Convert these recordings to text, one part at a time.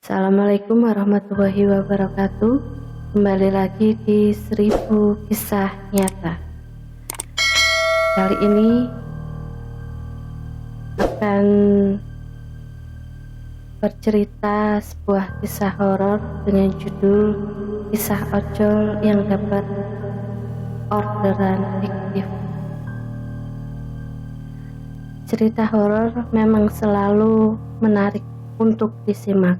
Assalamualaikum warahmatullahi wabarakatuh. Kembali lagi di 1000 kisah nyata. Kali ini akan bercerita sebuah kisah horor dengan judul Kisah Ojol yang Dapat Orderan Fiktif. Cerita horor memang selalu menarik untuk disimak,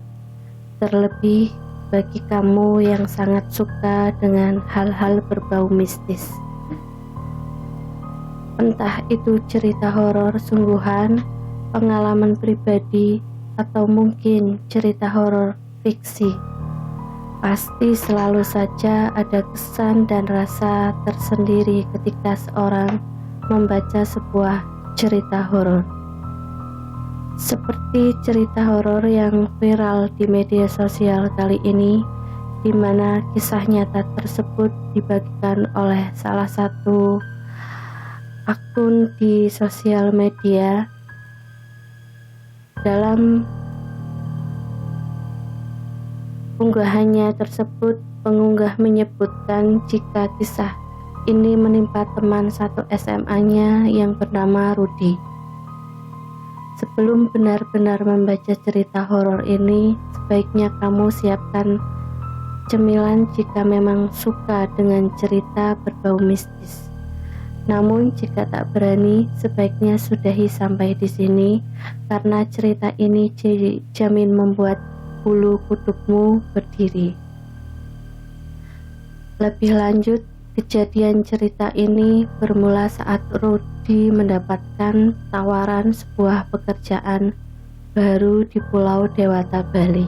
terlebih bagi kamu yang sangat suka dengan hal-hal berbau mistis. Entah itu cerita horor sungguhan, pengalaman pribadi, atau mungkin cerita horor fiksi, pasti selalu saja ada kesan dan rasa tersendiri ketika seorang membaca sebuah cerita horor. Seperti cerita horor yang viral di media sosial kali ini, di mana kisah nyata tersebut dibagikan oleh salah satu akun di sosial media. Dalam unggahannya tersebut, pengunggah menyebutkan jika kisah ini menimpa teman satu SMA-nya yang bernama Rudy. Sebelum benar-benar membaca cerita horor ini, sebaiknya kamu siapkan cemilan jika memang suka dengan cerita berbau mistis. Namun jika tak berani, sebaiknya sudahi sampai di sini, karena cerita ini jamin membuat bulu kudukmu berdiri. Lebih lanjut, kejadian cerita ini bermula saat Rudy mendapatkan tawaran sebuah pekerjaan baru di Pulau Dewata, Bali.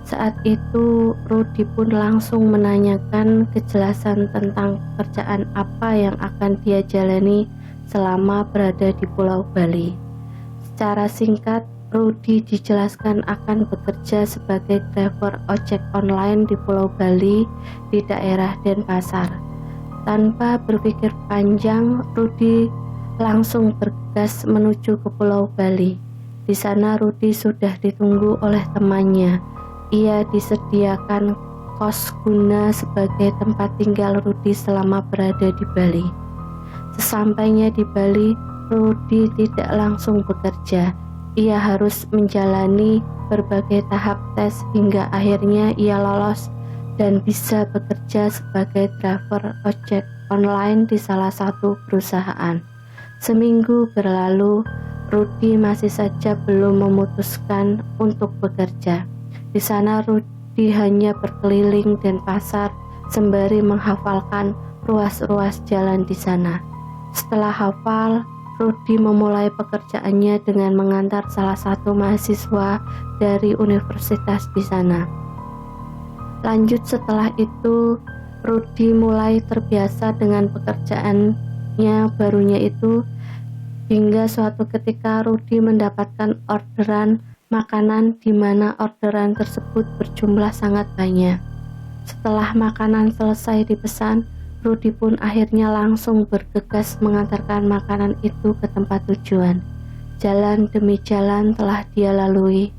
Saat itu Rudy pun langsung menanyakan kejelasan tentang pekerjaan apa yang akan dia jalani selama berada di Pulau Bali. Secara singkat, Rudy dijelaskan akan bekerja sebagai driver ojek online di Pulau Bali di daerah Denpasar. Tanpa berpikir panjang, Rudy langsung bergegas menuju ke Pulau Bali. Di sana Rudy sudah ditunggu oleh temannya. Ia disediakan kos guna sebagai tempat tinggal Rudy selama berada di Bali. Sesampainya di Bali, Rudy tidak langsung bekerja. Ia harus menjalani berbagai tahap tes hingga akhirnya ia lolos dan bisa bekerja sebagai driver ojek online di salah satu perusahaan. Seminggu berlalu, Rudy masih saja belum memutuskan untuk bekerja. Di sana Rudy hanya berkeliling Denpasar sembari menghafalkan ruas-ruas jalan di sana. Setelah hafal, Rudy memulai pekerjaannya dengan mengantar salah satu mahasiswa dari universitas di sana. Lanjut setelah itu, Rudy mulai terbiasa dengan pekerjaannya barunya itu, hingga suatu ketika Rudy mendapatkan orderan makanan di mana orderan tersebut berjumlah sangat banyak. Setelah makanan selesai dipesan, Rudy pun akhirnya langsung bergegas mengantarkan makanan itu ke tempat tujuan. Jalan demi jalan telah dia lalui,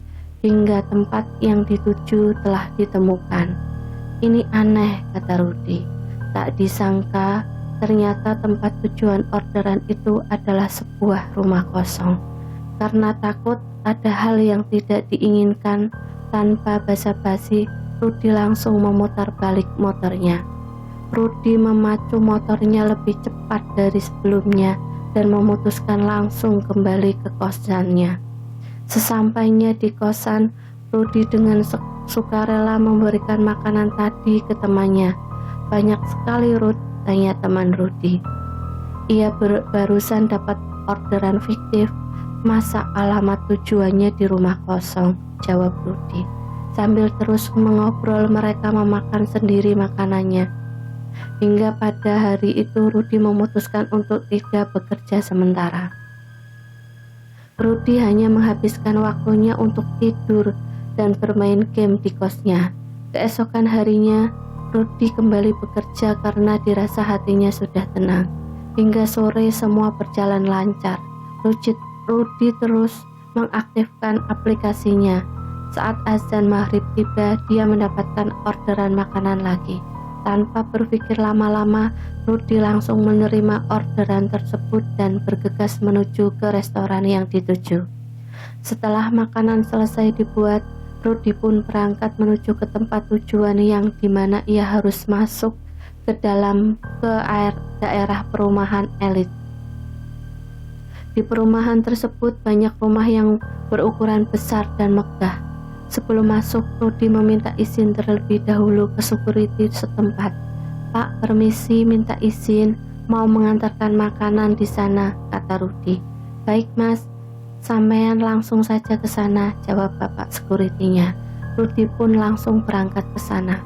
hingga tempat yang dituju telah ditemukan. Ini aneh, kata Rudy. Tak disangka, ternyata tempat tujuan orderan itu adalah sebuah rumah kosong. Karena takut ada hal yang tidak diinginkan, tanpa basa-basi, Rudy langsung memutar balik motornya. Rudy memacu motornya lebih cepat dari sebelumnya dan memutuskan langsung kembali ke kosannya. Sesampainya di kosan, Rudy dengan sukarela memberikan makanan tadi ke temannya. Banyak sekali, Rud, tanya teman Rudy. Ia barusan dapat orderan fiktif. Masa alamat tujuannya di rumah kosong, jawab Rudy. Sambil terus mengobrol, mereka memakan sendiri makanannya. Hingga pada hari itu Rudy memutuskan untuk tidak bekerja sementara. Rudy hanya menghabiskan waktunya untuk tidur dan bermain game di kosnya. Keesokan harinya, Rudy kembali bekerja karena dirasa hatinya sudah tenang. Hingga sore semua berjalan lancar. Rudy terus mengaktifkan aplikasinya. Saat azan maghrib tiba, dia mendapatkan orderan makanan lagi. Tanpa berpikir lama-lama, Rudy langsung menerima orderan tersebut dan bergegas menuju ke restoran yang dituju. Setelah makanan selesai dibuat, Rudy pun berangkat menuju ke tempat tujuan yang dimana ia harus masuk ke daerah perumahan elit. Di perumahan tersebut banyak rumah yang berukuran besar dan megah. Sebelum masuk, Rudy meminta izin terlebih dahulu ke security setempat. "Pak, permisi, minta izin, mau mengantarkan makanan di sana," kata Rudy. "Baik mas, sampean langsung saja ke sana," jawab bapak security-nya. Rudy pun langsung berangkat ke sana.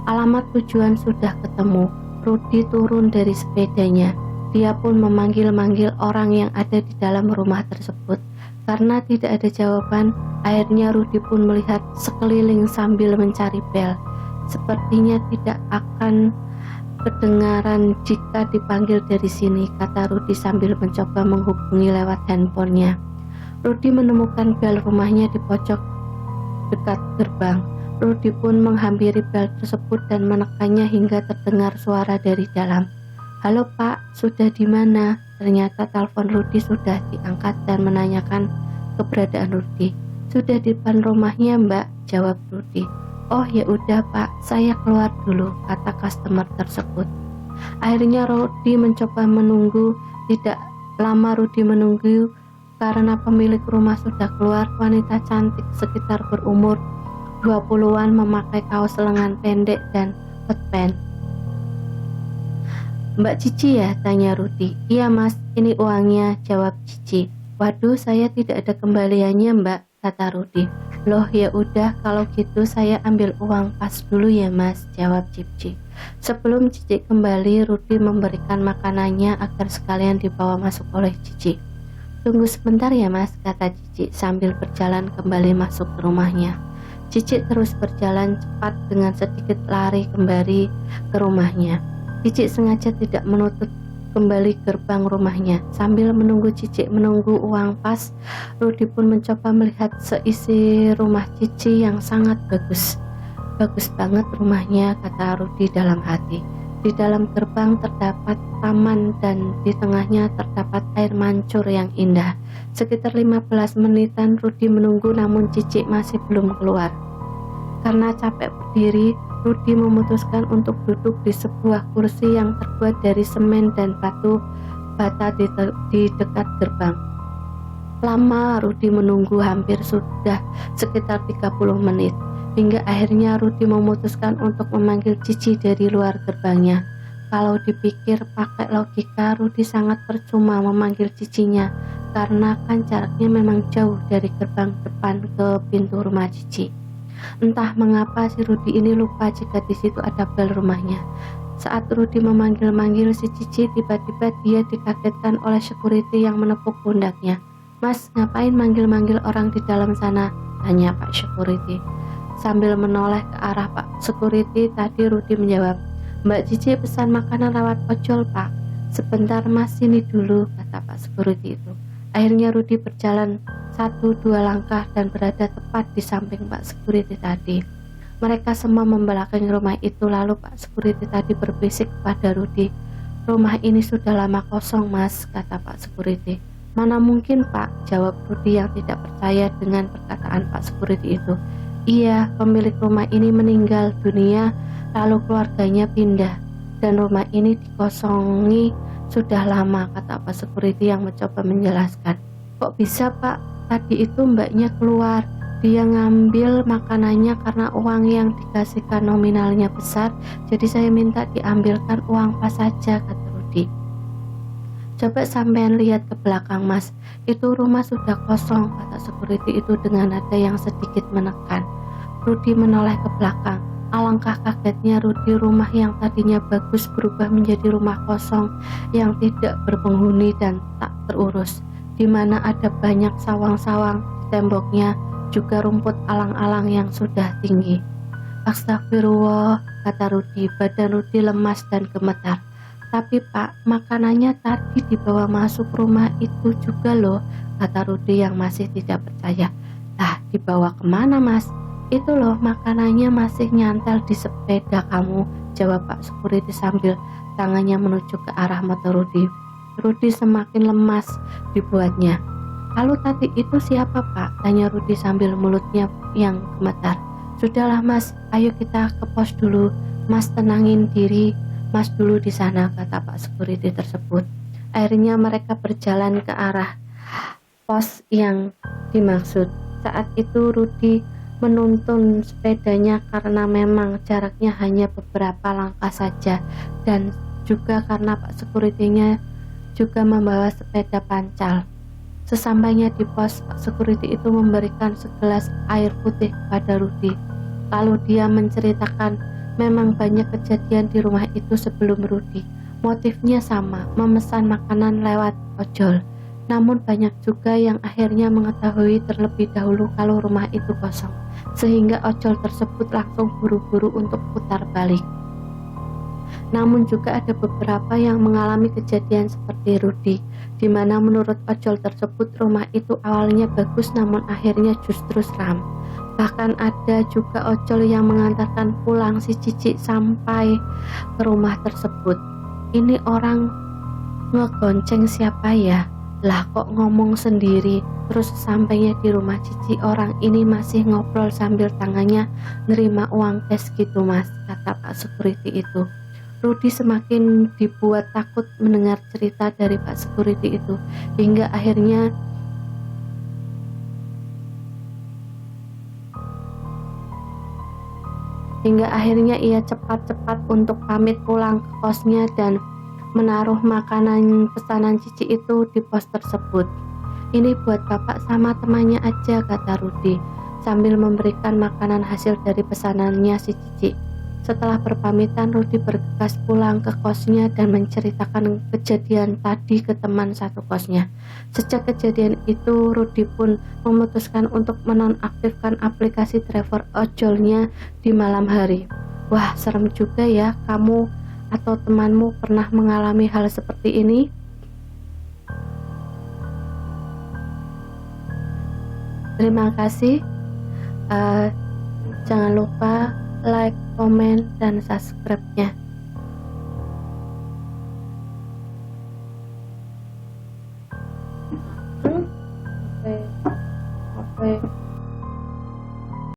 Alamat tujuan sudah ketemu. Rudy turun dari sepedanya. Dia pun memanggil-manggil orang yang ada di dalam rumah tersebut. Karena tidak ada jawaban, akhirnya Rudy pun melihat sekeliling sambil mencari bel. "Sepertinya tidak akan kedengaran jika dipanggil dari sini," kata Rudy sambil mencoba menghubungi lewat handphonenya. Rudy menemukan bel rumahnya di pojok dekat gerbang. Rudy pun menghampiri bel tersebut dan menekannya hingga terdengar suara dari dalam. "Halo Pak, sudah di mana?" Ternyata telepon Rudy sudah diangkat dan menanyakan keberadaan Rudy. "Sudah di depan rumahnya Mbak," jawab Rudy. "Oh ya udah Pak, saya keluar dulu," kata customer tersebut. Akhirnya Rudy mencoba menunggu. Tidak lama Rudy menunggu karena pemilik rumah sudah keluar. Wanita cantik sekitar berumur 20-an memakai kaos lengan pendek dan hot pants. "Mbak Cici ya?" tanya Rudy. "Iya mas, ini uangnya," jawab Cici. "Waduh, saya tidak ada kembaliannya Mbak," kata Rudy. "Loh ya udah, kalau gitu saya ambil uang pas dulu ya mas," jawab Cici. Sebelum Cici kembali, Rudy memberikan makanannya agar sekalian dibawa masuk oleh Cici. "Tunggu sebentar ya mas," kata Cici sambil berjalan kembali masuk ke rumahnya. Cici terus berjalan cepat dengan sedikit lari kembali ke rumahnya. Cici sengaja tidak menutup kembali gerbang rumahnya. Sambil menunggu Cici menunggu uang pas, Rudy pun mencoba melihat seisi rumah Cici yang sangat bagus. "Bagus banget rumahnya," kata Rudy dalam hati. Di dalam gerbang terdapat taman dan di tengahnya terdapat air mancur yang indah. Sekitar 15 menitan Rudy menunggu namun Cici masih belum keluar. Karena capek berdiri, Rudy memutuskan untuk duduk di sebuah kursi yang terbuat dari semen dan batu bata di dekat gerbang. Lama Rudy menunggu, hampir sudah sekitar 30 menit. Hingga akhirnya Rudy memutuskan untuk memanggil Cici dari luar gerbangnya. Kalau dipikir pakai logika, Rudy sangat percuma memanggil Cicinya karena kan jaraknya memang jauh dari gerbang depan ke pintu rumah Cici. Entah mengapa si Rudy ini lupa jika di situ ada bel rumahnya. Saat Rudy memanggil-manggil si Cici, tiba-tiba dia dikagetkan oleh security yang menepuk pundaknya. "Mas, ngapain manggil-manggil orang di dalam sana?" tanya Pak Security. Sambil menoleh ke arah Pak Security tadi, Rudy menjawab, "Mbak Cici pesan makanan lewat ojol Pak." "Sebentar mas, sini dulu," kata Pak Security itu. Akhirnya Rudy berjalan 1-2 langkah dan berada tepat di samping Pak Security tadi. Mereka semua membelakangi rumah itu. Lalu Pak Security tadi berbisik kepada Rudy. "Rumah ini sudah lama kosong mas," kata Pak Security. "Mana mungkin Pak," jawab Rudy yang tidak percaya dengan perkataan Pak Security itu. "Iya, pemilik rumah ini meninggal dunia lalu keluarganya pindah dan rumah ini dikosongi sudah lama," kata Pak Security yang mencoba menjelaskan. "Kok bisa Pak? Tadi itu mbaknya keluar. Dia ngambil makanannya karena uang yang dikasihkan nominalnya besar. Jadi saya minta diambilkan uang pas saja," kata Rudy. "Coba sampean lihat ke belakang mas. Itu rumah sudah kosong," kata security itu dengan nada yang sedikit menekan. Rudy menoleh ke belakang. Alangkah kagetnya Rudy, rumah yang tadinya bagus berubah menjadi rumah kosong yang tidak berpenghuni dan tak terurus, di mana ada banyak sawang-sawang di temboknya, juga rumput alang-alang yang sudah tinggi. "Astagfirullah," kata Rudy. Badan Rudy lemas dan gemetar. "Tapi Pak, makanannya tadi dibawa masuk rumah itu juga loh," kata Rudy yang masih tidak percaya. "Lah, dibawa kemana Mas?" "Itu loh, makanannya masih nyantel di sepeda kamu," jawab Pak Security sambil tangannya menuju ke arah motor Rudi. Rudi semakin lemas dibuatnya. "Lalu tadi itu siapa Pak?" tanya Rudi sambil mulutnya yang gemetar. "Sudahlah Mas, ayo kita ke pos dulu. Mas tenangin diri Mas dulu di sana," kata Pak Security tersebut. Akhirnya mereka berjalan ke arah pos yang dimaksud. Saat itu Rudi menuntun sepedanya karena memang jaraknya hanya beberapa langkah saja, dan juga karena Pak Security-nya juga membawa sepeda pancal. Sesampainya di pos, Pak Security itu memberikan segelas air putih kepada Rudi. Lalu dia menceritakan memang banyak kejadian di rumah itu sebelum Rudi. Motifnya sama, memesan makanan lewat ojol. Namun banyak juga yang akhirnya mengetahui terlebih dahulu kalau rumah itu kosong, sehingga ojol tersebut langsung buru-buru untuk putar balik. Namun juga ada beberapa yang mengalami kejadian seperti Rudi, di mana menurut ojol tersebut rumah itu awalnya bagus namun akhirnya justru seram. Bahkan ada juga ojol yang mengantarkan pulang si Cici sampai ke rumah tersebut. Ini orang ngegonceng siapa ya? Lah kok ngomong sendiri? Terus sampainya di rumah Cici, orang ini masih ngobrol sambil tangannya nerima uang cash gitu Mas, kata Pak Security itu. Rudi semakin dibuat takut mendengar cerita dari Pak Security itu, hingga akhirnya ia cepat-cepat untuk pamit pulang ke kosnya dan menaruh makanan pesanan Cici itu di pos tersebut. "Ini buat bapak sama temannya aja," kata Rudi sambil memberikan makanan hasil dari pesanannya si Cici. Setelah berpamitan, Rudi bergegas pulang ke kosnya dan menceritakan kejadian tadi ke teman satu kosnya. Sejak kejadian itu, Rudi pun memutuskan untuk menonaktifkan aplikasi driver ojolnya di malam hari. Wah, serem juga ya, kamu atau temanmu pernah mengalami hal seperti ini? Terima kasih. Jangan lupa like, komen, dan subscribe-nya.